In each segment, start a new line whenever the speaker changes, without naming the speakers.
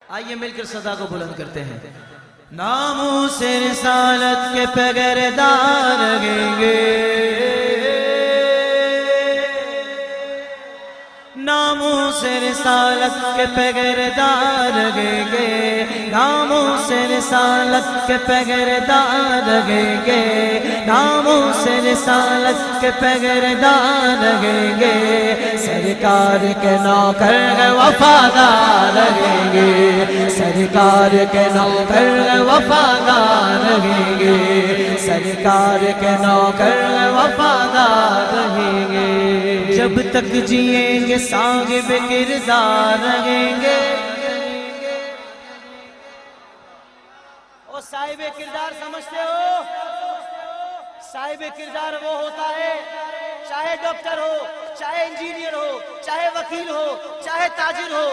आइए मिलकर सदा को बुलंद करते हैं। नामूसे रिसालत के पैगरदार रहेंगे, नामूसे रिसालत के पैगरदार रहेंगे, नामूसे रिसालत के पैगरदार रहेंगे, नामूसे रिसालत के पैगरदार रहेंगे। सरकार के नौकर वफादार रहेंगे, सरकार के नौकर वफादार रहेंगे, सरकार के नौकर वफादार रहेंगे। जब तक जिएंगे साहिब किरदार रहेंगे। ओ साहिब किरदार समझते हो? साहिब किरदार वो होता है, चाहे डॉक्टर हो, चाहे इंजीनियर हो, चाहे वकील हो, चाहे ताजिर हो,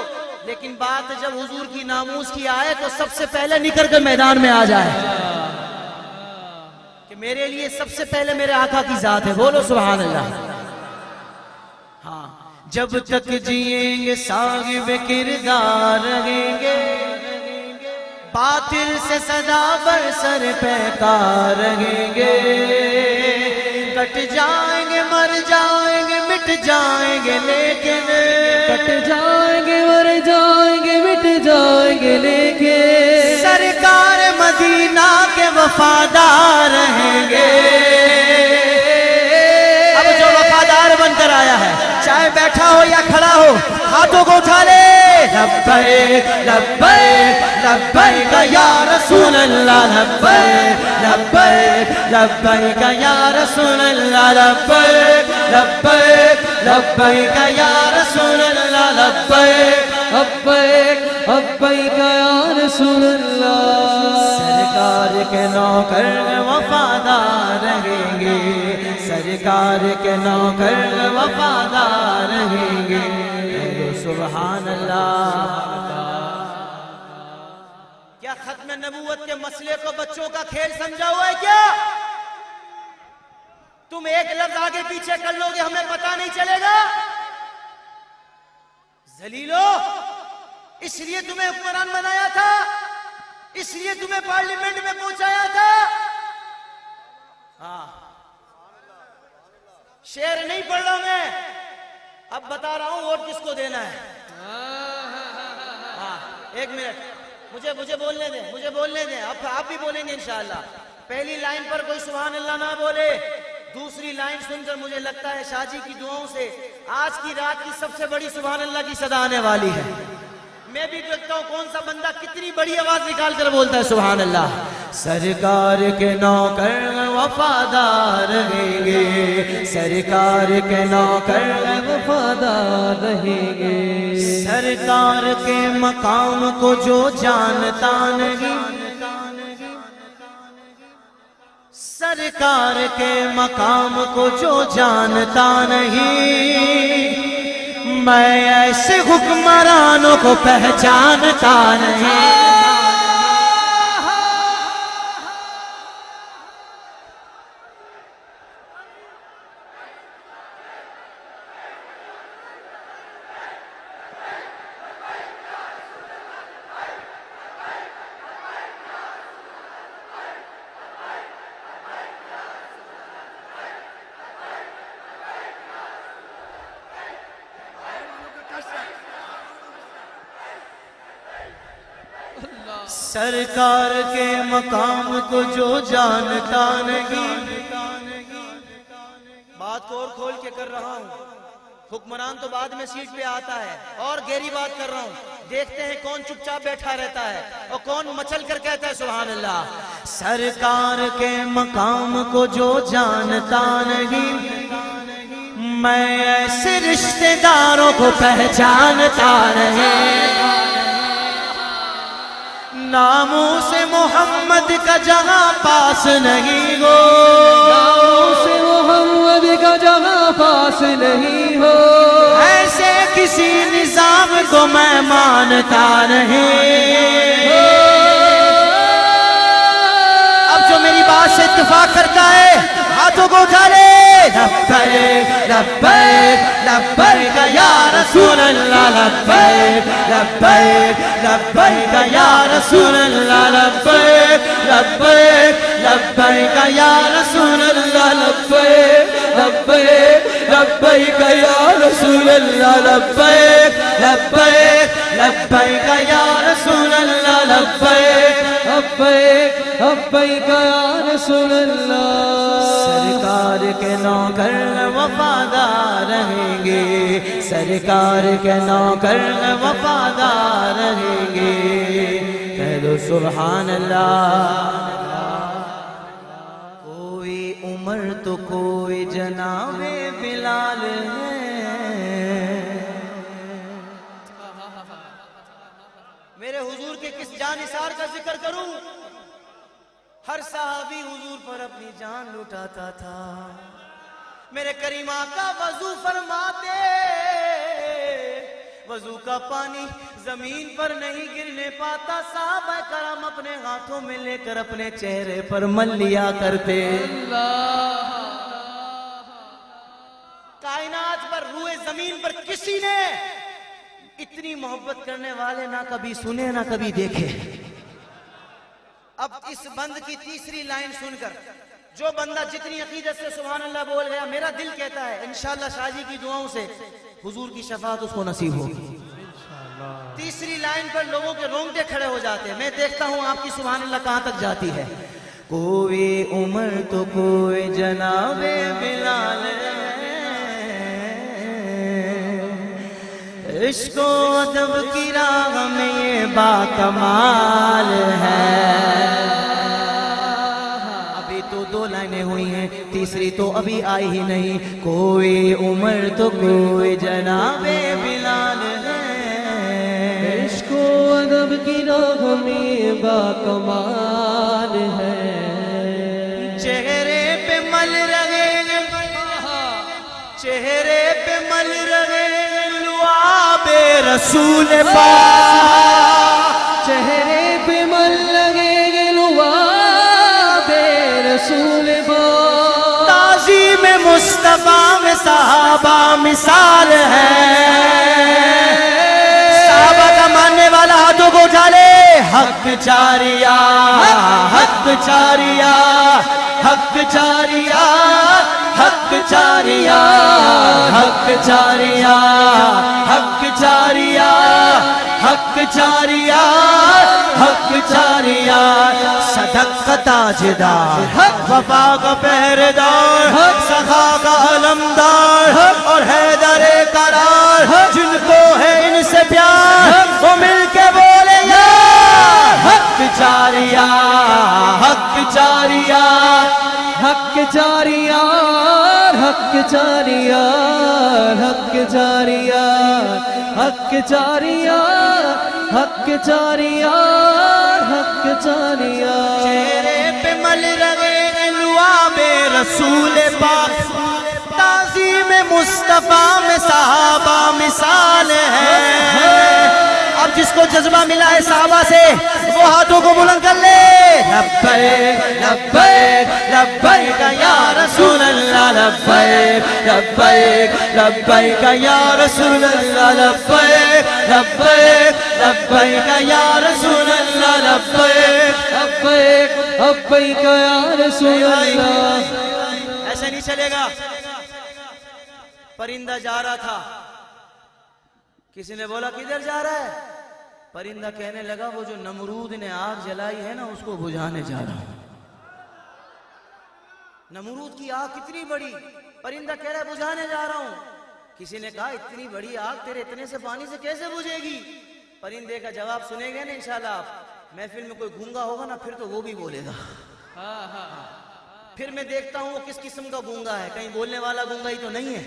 लेकिन बात जब हुजूर की नामूस की आए तो सबसे पहले निकल कर मैदान में आ जाए कि मेरे लिए सबसे पहले मेरे आका की जात है। बोलो सुभान अल्लाह। हाँ, जब तक जिएंगे साहिब किरदार रहेंगे, बातिल से सदा बरसर पैकार रहेंगे। कट जाएंगे मर जाएंगे मिट जाएंगे लेकिन,
कट जाएंगे मर जाएंगे मिट जाएंगे लेकिन,
सरकार मदीना के वफादार रहेंगे। अब जो वफादार बनकर आया है, चाहे बैठा हो या खड़ा हो, हाथों को उठा ले। लब्बैक लब्बैक लब्बैक या रसूल अल्लाह, लब्बैक लब्बैक लब्बैक या रसूल अल्लाह, लब्बैक लब्बैक लब्बैक या रसूल अल्लाह, लब्बैक
लब्बैक लब्बैक या रसूल अल्लाह।
सरकार के नौकर वफादार रहेंगे, सरकार के नौकर वफादार रहेंगे। सुभान अल्लाह। क्या खत्म नबूवत के मसले को बच्चों का खेल समझा हुआ है क्या? तुम एक लफ्ज आगे पीछे कर लोगे, हमें पता नहीं चलेगा। जलीलो, इसलिए तुम्हें हुक्मरान बनाया था, इसलिए तुम्हें पार्लियामेंट में पहुंचाया था। हाँ, शेर नहीं पढ़ रहा मैं, अब बता रहा हूं वोट किसको देना है। हाँ, एक मिनट, मुझे बोलने दें, मुझे बोलने दें। अब आप भी बोलेंगे इंशाअल्लाह। पहली लाइन पर कोई सुभान अल्लाह ना बोले, दूसरी लाइन सुनकर मुझे लगता है शाजी की दुआओं से आज की रात की सबसे बड़ी सुभान अल्लाह की सदा आने वाली है। मैं भी देखता हूँ कौन सा बंदा कितनी बड़ी आवाज निकाल कर बोलता है सुभान अल्लाह। सरकार के नौकर वफादार रहेंगे, सरकार के नौकर
वफादार रहेंगे।
सरकार के मकाम को जो जानता नहीं, सरकार के मकाम को जो जानता नहीं, मैं ऐसे हुक्मरानों को पहचानता नहीं। सरकार के मकाम को जो जानता नहीं, बात को और खोल के कर रहा हूँ। हुक्मरान तो बाद में सीट पे आता है, और गहरी बात कर रहा हूँ। देखते हैं कौन चुपचाप बैठा रहता है और कौन मचल कर कहता है सुभान अल्लाह। सरकार के मकाम को जो जानता नहीं, मैं ऐसे रिश्तेदारों को पहचानता नहीं। नामों से मोहम्मद का जहां पास नहीं हो,
नामों से मोहम्मद का जहां पास नहीं हो,
ऐसे किसी निजाम को मैं मानता नहीं। अब जो मेरी बात से इत्तेफाक करता है हाथों को उठा ले। लब्बैक लब्बैक लब्बैक या रसूल अल्लाह लब्बैक लब्बैक लब्बैक या रसूल अल्लाह लब्बैक लब्बैक लब्बैक या रसूल अल्लाह लब्बैक लब्बैक लब्बैक या रसूल अल्लाह लब्बैक लब्बैक लब्बैक या रसूल अल्लाह लब्बैक
लब्बैक लब्बैक या रसूल अल्लाह।
सरकार के नौकर वफादार रहेंगे, सरकार के नौकर वफादार रहेंगे। कह दो सुभान अल्लाह। कोई उमर तो कोई जनाबे बिलाल है। मेरे हुजूर के किस जानिसार का जिक्र करूं? हर सहाबी हुजूर पर अपनी जान लुटाता था। मेरे करीम आका वजू फरमाते, वजू का पानी जमीन पर नहीं गिरने पाता। साहबा करम अपने हाथों में लेकर अपने चेहरे पर मल लिया करते। कायनात पर, रूए जमीन पर किसी ने इतनी मोहब्बत करने वाले ना कभी सुने ना कभी देखे। अब इस बंद की तीसरी लाइन सुनकर जो बंदा जितनी अकीदत से सुभान अल्लाह बोल गया, मेरा दिल कहता है इंशाअल्लाह शाजी की दुआओं से हुजूर की शफाअत उसको नसीब होगी। तीसरी लाइन पर लोगों के रोंगटे खड़े हो जाते हैं। मैं देखता हूं आपकी सुभान अल्लाह कहां तक जाती है। कोई उमर तो कोई जनाबे बिलाल, इश्को अदब की राह में ये बाकमाल है। अभी तो दो लाइनें हुई हैं, तीसरी तो अभी आई ही नहीं। कोई उमर तो कोई जनाबे बिलाल है,
इश्को अदब की राह में बाकमाल है।
चेहरे पे मल रहे, चेहरे पे मल रहे लुआबे रसूल पाक,
चेहरे पे मल लगे लुआबे रसूल पाक।
ताज़ीम मुस्तफा में साहबा मिसाल है। साहबा का मानने वाला हाथों को उठा ले। हक चारिया, हक चारिया, हक चारिया, हक चारिया, हक चारिया, हक चारिया, हक चारिया, हक चारिया। सदक का ताजदार, वफा का पहरेदार, सखा का अलमदार और हैदरे करार। जिनको है इनसे प्यार वो मिलके बोले यार। हक चारिया, हक चारिया,
हक जारिया, हक जारिया, हक जारिया, हक जारिया, हक जारिया, हक जारिया।
चेहरे पे मल रहे लुआबे रसूल पाक, ताज़ीम मुस्तफा में साहबा मिसाल है। अब जिसको जज्बा मिला है साहबा से वो हाथों को बुलंद कर ले। लब्बैक लब्बैक लब्बैक या रसूल अल्लाह लब्बैक लब्बैक लब्बैक या रसूल अल्लाह लब्बैक लब्बैक लब्बैक या रसूल अल्लाह लब्बैक
लब्बैक लब्बैक या रसूल अल्लाह।
ऐसे नहीं चलेगा। परिंदा जा रहा था, किसी ने बोला किधर जा रहा है? परिंदा कहने लगा वो जो नमरूद ने आग जलाई है ना उसको बुझाने जा रहा हूं। नमरूद की आग कितनी बड़ी, परिंदा कह रहा है बुझाने जा रहा हूं। किसी ने कहा इतनी बड़ी आग तेरे इतने से पानी से कैसे बुझेगी? परिंदे का जवाब सुनेंगे ना इंशाल्लाह। महफिल में कोई गूंगा होगा ना फिर तो वो भी बोलेगा। फिर मैं देखता हूँ वो किस किस्म का गूंगा है, कहीं बोलने वाला गूंगा ही तो नहीं है।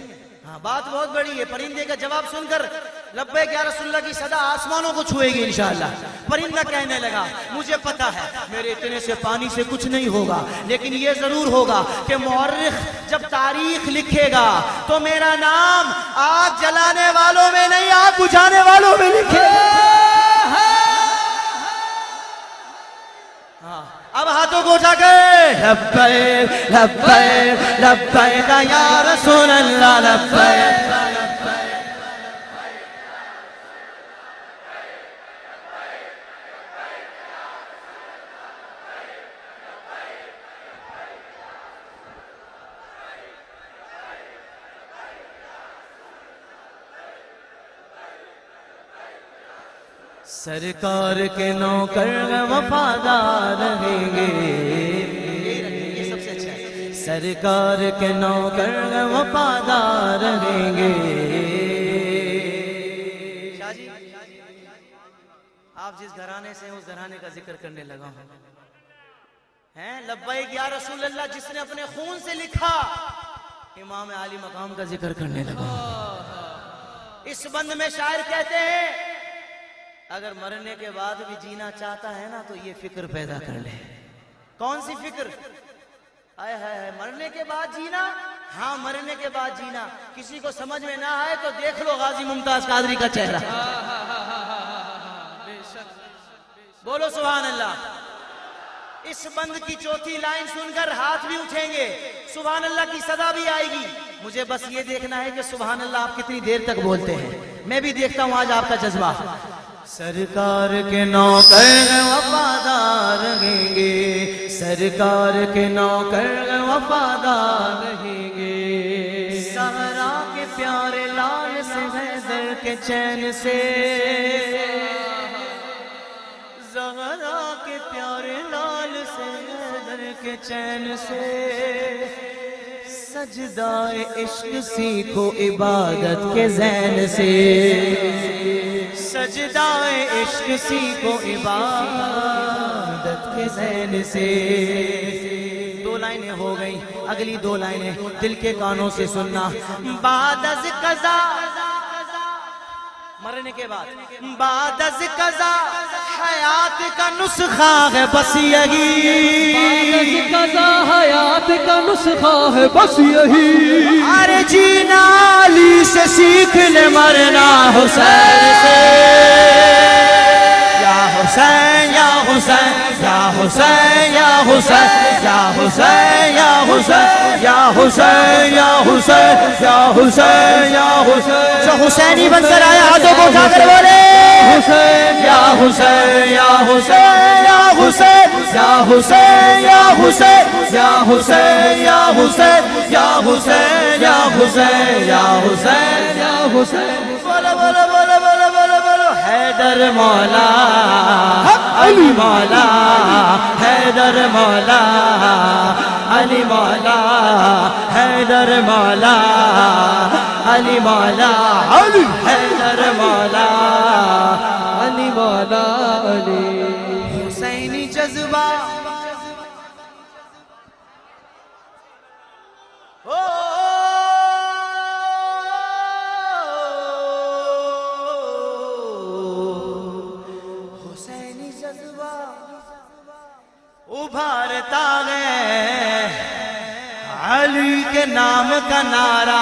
हाँ, बात बहुत बड़ी है। परिंदे का जवाब सुनकर लब्बैक या रसूलल्लाह की सदा आसमानों को छुएगी इंशाअल्लाह। परिंदा कहने लगा मुझे पता है मेरे इतने से पानी से कुछ नहीं होगा, लेकिन ये जरूर होगा कि मुअर्रिख जब तारीख लिखेगा तो मेरा नाम आग जलाने वालों में नहीं आग बुझाने वालों में लिखेगा। हाँ, अब हाथों को को उठाकर लब्बैक लब्बैक लब्बैक या रसूल अल्लाह लब्बैक। सरकार के नौकर वफादार रहेंगे, ये सबसे अच्छा है। सरकार के नौकर वफादार रहेंगे। शाह जी, आप जिस घराने से उस घराने का जिक्र करने लगा हूं, हैं लब्बैक या रसूल अल्लाह, जिसने अपने खून से लिखा, इमाम आली मकाम का जिक्र करने लगा। इस बंद में शायर कहते हैं, अगर मरने के बाद भी जीना चाहता है ना तो ये फिक्र पैदा कर ले। कौन सी फिक्र? आए हाय, मरने के बाद जीना। हाँ, मरने के बाद जीना। किसी को समझ में ना आए तो देख लो गाजी मुमताज कादरी का चेहरा। बोलो सुभान अल्लाह। इस बंद की चौथी लाइन सुनकर हाथ भी उठेंगे, सुभान अल्लाह की सदा भी आएगी। मुझे बस ये देखना है कि सुभान अल्लाह आप कितनी देर तक बोलते हैं। मैं भी देखता हूं आज आपका जज्बा। सरकार के नौकर वफादार रहेंगे, सरकार के नौकर वफादार रहेंगे। सहरा के प्यारे लाल से हैदर के चैन से, सहरा के प्यारे लाल से हैदर के चैन से। सजदाए इश्क सीखो इबादत के ज़ैन से, सजदाए इश्क सीखो इबादत के ज़ैन से। दो लाइनें हो गई, अगली दो लाइनें दिल के कानों से सुनना। बाद अज़ कज़ा, मरने के बाद, बाद अज़ कज़ा हयात का नुस्खा है बस यही,
बाद अज़ कज़ा हयात का नुस्खा है बस यही।
अरे जीना अली से सीख ले, मरना हुसैन से। या हुसैन या हुसैन या हुसैन या हुसैन या हुसैन या हुसैन या हुसैन या हुसैन या हुसैन या हुसैन। जो हुसैनी बनकर आया हाथों को उठाकर बोले हुसैन या हुसैन या हुसैन या हुसैन या हुसैन या हुसैन या हुसैन या हुसैन या हुसैन या हुसैन या हुसैन या हुसैन। बोलो बोलो बोलो बोलो बोलो बोलो। हैदर मौला अली मौला, हैदर मौला अली मौला, हैदर मौला अली मौला, अली हैदर मौला अली मौला अली। हुसैनी जज्बा हुसैनी जज्बा उभारता है अली के नाम का नारा।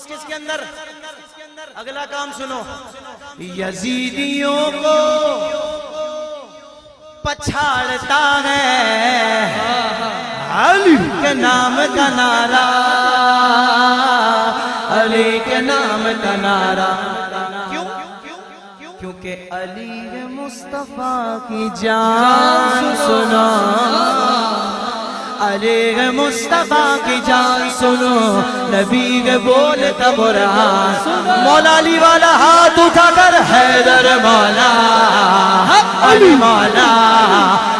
किसके अंदर? अगला काम सुनो। यजीदियों को पछाड़ता है अली के नाम का नारा, अली के नाम का नारा। क्यों? क्योंकि अली मुस्तफा की जान सुनो, अली मुस्तफा की जान सुनो, नबी के बोलता बुरहान। मौला अली वाला हाथ उठाकर हैदर मौला अली मौला,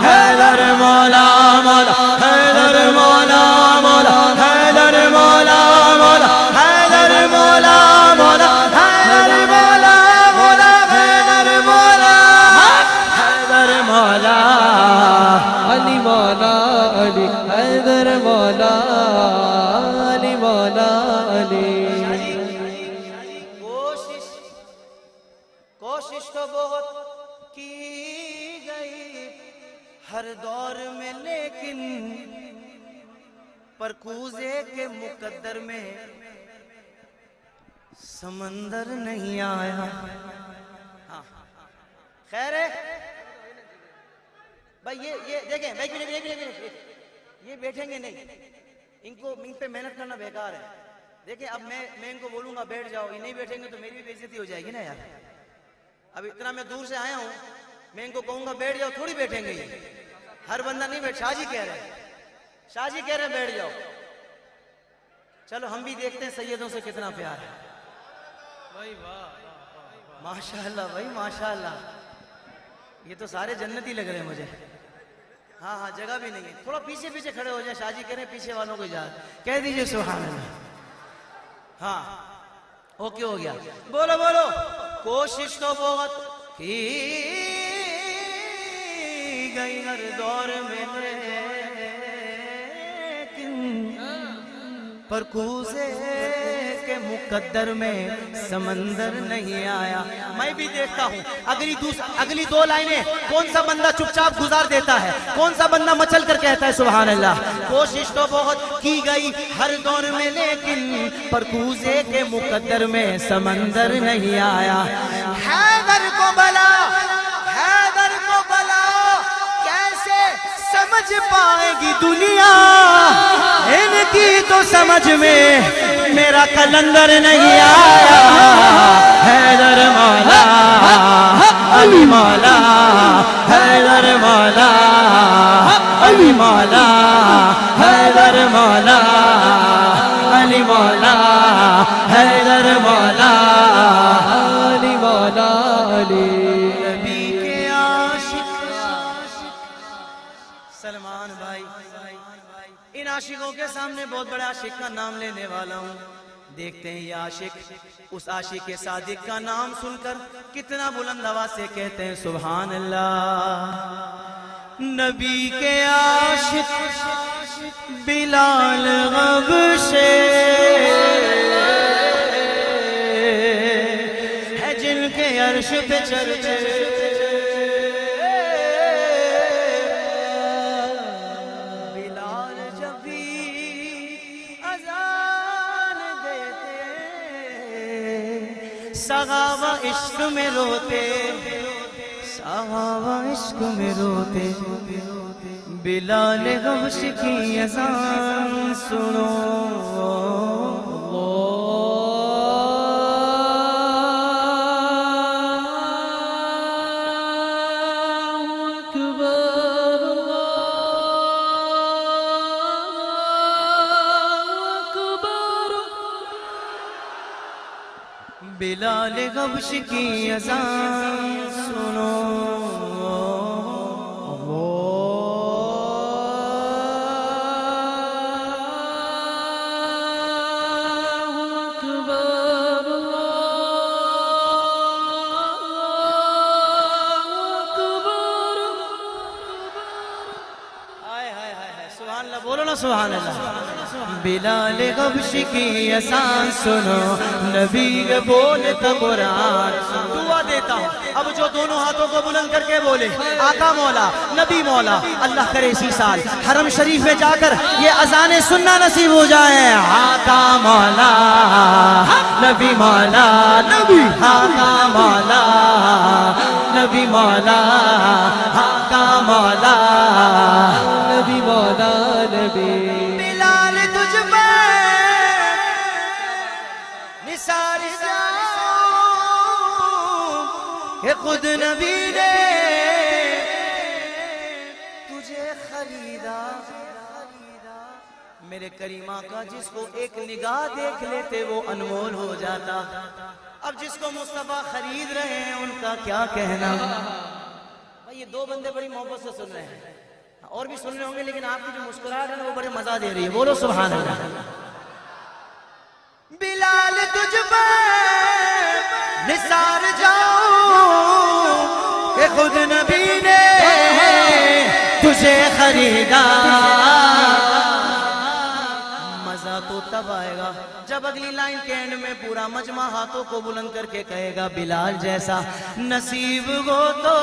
हैदर मौला मौला, हैदर मौला मौला, हैदर मौला मौला, हैदर मौला मौला, हैदर मौला मौला, हैदर मौला, हैदर मौला
अली मौला अली, हैदर मौला अली मौला अली। कोशिश तो बहुत की गई,
हर दौर में, लेकिन परकूजे के मुकद्दर में समंदर नहीं आया। हाँ खैर है भाई, ये देखें भाई, ये बैठेंगे नहीं, इनको इन पे मेहनत करना बेकार है। देखिए अब मैं इनको बोलूंगा बैठ जाओ, ये नहीं बैठेंगे तो मेरी भी बेइज्जती हो जाएगी ना यार। अब इतना मैं दूर से आया हूं, मैं इनको कहूंगा बैठ जाओ, थोड़ी बैठेंगे ये। हर बंदा नहीं बैठ, शाहजी कह रहे हैं, शाहजी कह रहे हैं बैठ जाओ। चलो हम भी देखते हैं सैयदों से कितना प्यार है भाई। वाह माशाअल्लाह भाई माशाअल्लाह, ये तो सारे जन्नती लग रहे हैं मुझे। हाँ हाँ जगह भी नहीं है, थोड़ा पीछे पीछे खड़े हो जाए, शाहजी कह रहे हैं पीछे वालों को इजाजत, कह दीजिए सुभान अल्लाह। हाँ ओके हो गया, बोलो बोलो। कोशिश तो बहुत की गई हर दौर में, पर कूजे के मुकद्दर में समंदर नहीं आया। मैं भी देखता हूँ अगली दो लाइनें कौन सा बंदा चुपचाप गुजार देता है, कौन सा बंदा मचल कर कहता है सुभान अल्लाह। कोशिश तो बहुत की गई हर दौर में, लेकिन पर कूजे के मुकद्दर में समंदर नहीं आया। हैदर को बला, हैदर को बला, कैसे समझ पाएगी दुनिया, इनकी तो समझ में मेरा कलंदर नहीं आया। हैदर मौला अली मौला, हैदर मौला अली मौला, हैदर मौला अली मौला, हैदर मौला अली मौला अली। नबी के आशिक सलमान भाई, इन आशिकों के सामने बहुत बड़े आशिक का नाम लेने वाला हूँ। देखते हैं ये आशिक उस आशिक के सादिक का नाम सुनकर कितना बुलंद आवाज से कहते हैं सुभान अल्लाह। नबी के आशिक बिलाल गबशे है, जिनके अर्श पे चर्चे सहाबा इश्क में रोते, सहाबा इश्क में रोते। बिलाल गबश की अज़ान सुनो, बिलाल गबश की अज़ान सुनो। सुभान अल्लाह बोलो ना सुभान अल्लाह। बिलाल गबश की अज़ान सुनो, नबी के बोले तो कुरान। दुआ देता हूँ अब जो दोनों हाथों को बुलंद करके बोले आका मौला नबी मौला, अल्लाह करे इसी साल हरम शरीफ में जाकर ये अज़ानें सुनना नसीब हो जाए। आका मौला नबी मौला, नबी आका मौला नबी मौला, आका मौला नबी मौला नबी। बिलाल तुझ पे निसार कि खुद नबी ने तुझे खरीदा। मेरे करीमा का जिसको एक निगाह देख लेते वो अनमोल हो जाता। अब जिसको मुस्तफा खरीद रहे हैं उनका क्या कहना। भाई ये दो बंदे बड़ी मोहब्बत से सुन रहे हैं, और भी सुन रहे होंगे, लेकिन आपकी जो मुस्कुराहट है वो बड़े मजा दे रही है। बोलो सुभान अल्लाह। बिलाल तुझ पे निसार जाऊं कि खुद नबी ने तुझे खरीदा। मजा तो तब आएगा जब जब अगली लाइन के एंड में पूरा मजमा हाथों को बुलंद करके कहेगा बिलाल जैसा नसीब हो तो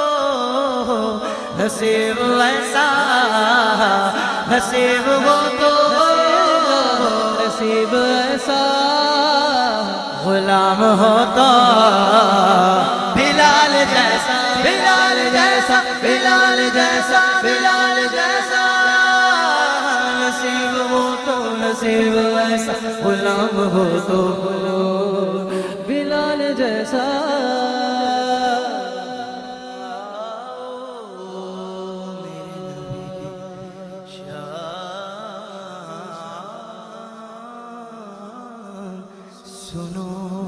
नसीब ऐसा नसीब हो तो
नसीब ऐसा
गुलाम हो तो बिलाल जैसा बिलाल जैसा बिलाल जैसा बिलाल जैसा नसीब हो तो नसीब ऐसा गुलाम हो तो
बिलाल जैसा
सुनो